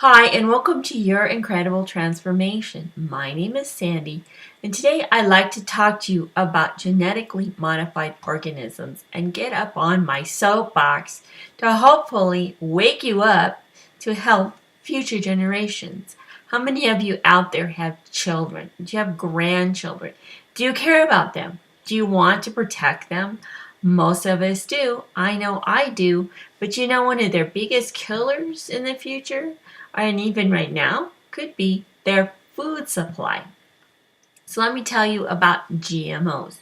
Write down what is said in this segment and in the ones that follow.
Hi, and welcome to Your Incredible Transformation. My name is Sandy, and today I'd like to talk to you about genetically modified organisms and get up on my soapbox to hopefully wake you up to help future generations. How many of you out there have children? Do you have grandchildren? Do you care about them? Do you want to protect them? Most of us do. I know I do. But you know, one of their biggest killers in the future, and even right now, could be their food supply. So let me tell you about GMOs.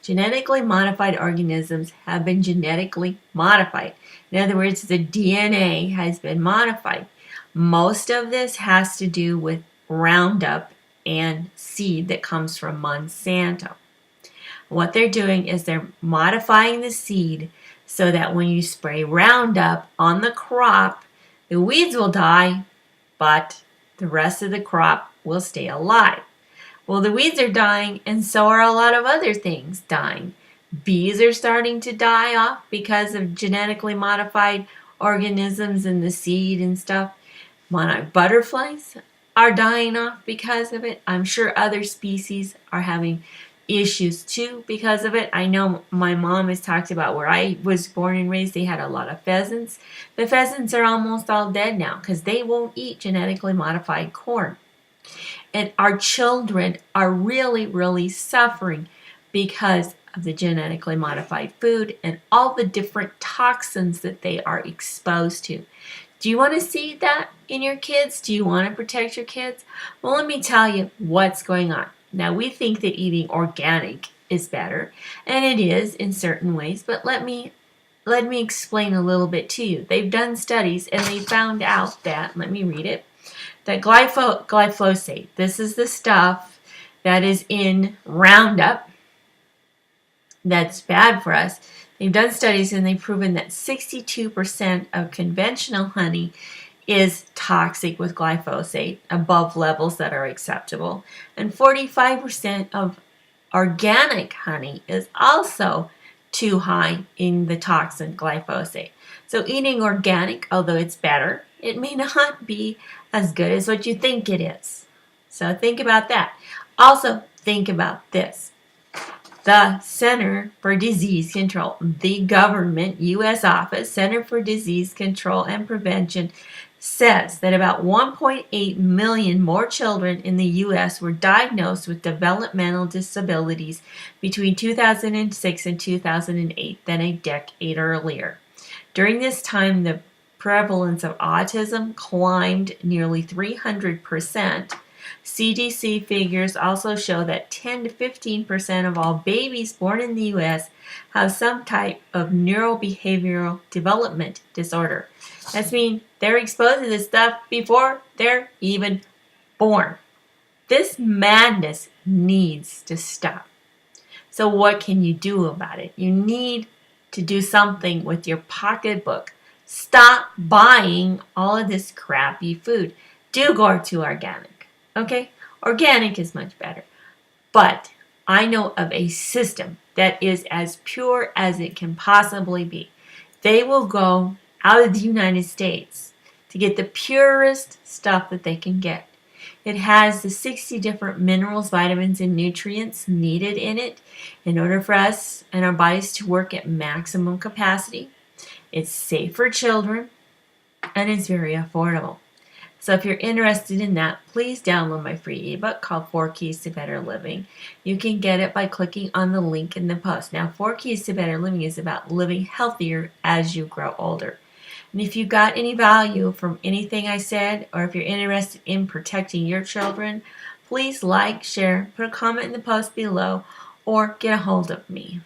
Genetically modified organisms have been genetically modified. In other words, the DNA has been modified. Most of this has to do with Roundup and seed that comes from Monsanto. What they're doing is they're modifying the seed so that when you spray Roundup on the crop, the weeds will die, but the rest of the crop will stay alive. Well, the weeds are dying, and so are a lot of other things dying. Bees are starting to die off because of genetically modified organisms in the seed and stuff. Monarch butterflies are dying off because of it. I'm sure other species are having issues too because of it. I know my mom has talked about where I was born and raised, they had a lot of pheasants. The pheasants are almost all dead now because they won't eat genetically modified corn. And our children are really suffering because of the genetically modified food and all the different toxins that they are exposed to. Do you want to see that in your kids? Do you want to protect your kids? Well, let me tell you what's going on. Now, we think that eating organic is better, and it is in certain ways, but let me explain a little bit to you. They've done studies, and they found out that, let me read it, that glyphosate, this is the stuff that is in Roundup that's bad for us. They've done studies, and they've proven that 62% of conventional honey is toxic with glyphosate above levels that are acceptable, and 45% of organic honey is also too high in the toxin glyphosate. So eating organic, although it's better, it may not be as good as what you think it is. So think about that. Also, think about this. The Center for Disease Control, the government U.S. office, Center for Disease Control and Prevention, says that about 1.8 million more children in the U.S. were diagnosed with developmental disabilities between 2006 and 2008 than a decade earlier. During this time, the prevalence of autism climbed nearly 300%. CDC figures also show that 10 to 15% of all babies born in the U.S. have some type of neurobehavioral development disorder. That means they're exposed to this stuff before they're even born. This madness needs to stop. So what can you do about it? You need to do something with your pocketbook. Stop buying all of this crappy food. Do go to organic. Okay? Organic is much better. But I know of a system that is as pure as it can possibly be. They will go out of the United States to get the purest stuff that they can get. It has the 60 different minerals, vitamins, and nutrients needed in it in order for us and our bodies to work at maximum capacity. It's safe for children, and it's very affordable. So if you're interested in that, please download my free ebook called 4 Keys to Better Living. You can get it by clicking on the link in the post. Now, 4 Keys to Better Living is about living healthier as you grow older. And if you got any value from anything I said, or if you're interested in protecting your children, please like, share, put a comment in the post below, or get a hold of me.